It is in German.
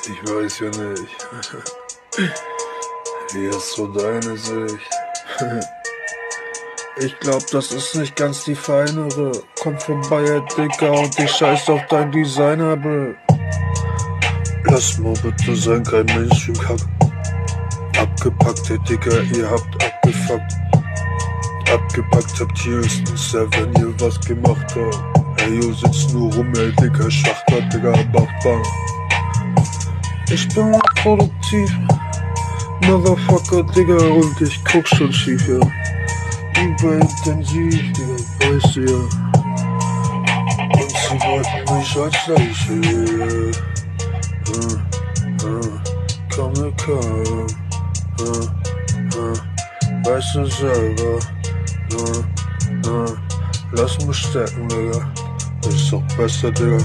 Ich weiß ja nicht. Wie ist so deine Sicht? Ich glaub, das ist nicht ganz die feinere. Komm vorbei, Dicker, und ich scheiß auf dein Designer-Bild. Lass mal bitte sein, kein Mainstream-Kack. Abgepackt, der Dicker, ihr habt abgefuckt. Abgepackt habt hier höchstens wenn ihr was gemacht habt. Ey, yo, sitzt nur rum, ey, Dicker, Schachter, Digga, Bachbahn. Ich bin mal produktiv, Motherfucker, Digga, und ich guck schon schief, ja. Überintensiv, Digga, weißt du ja. Und sie wollten mich als Leiche, komm, weißt du selber, lass mich stecken, Digga, ist doch besser, Digga.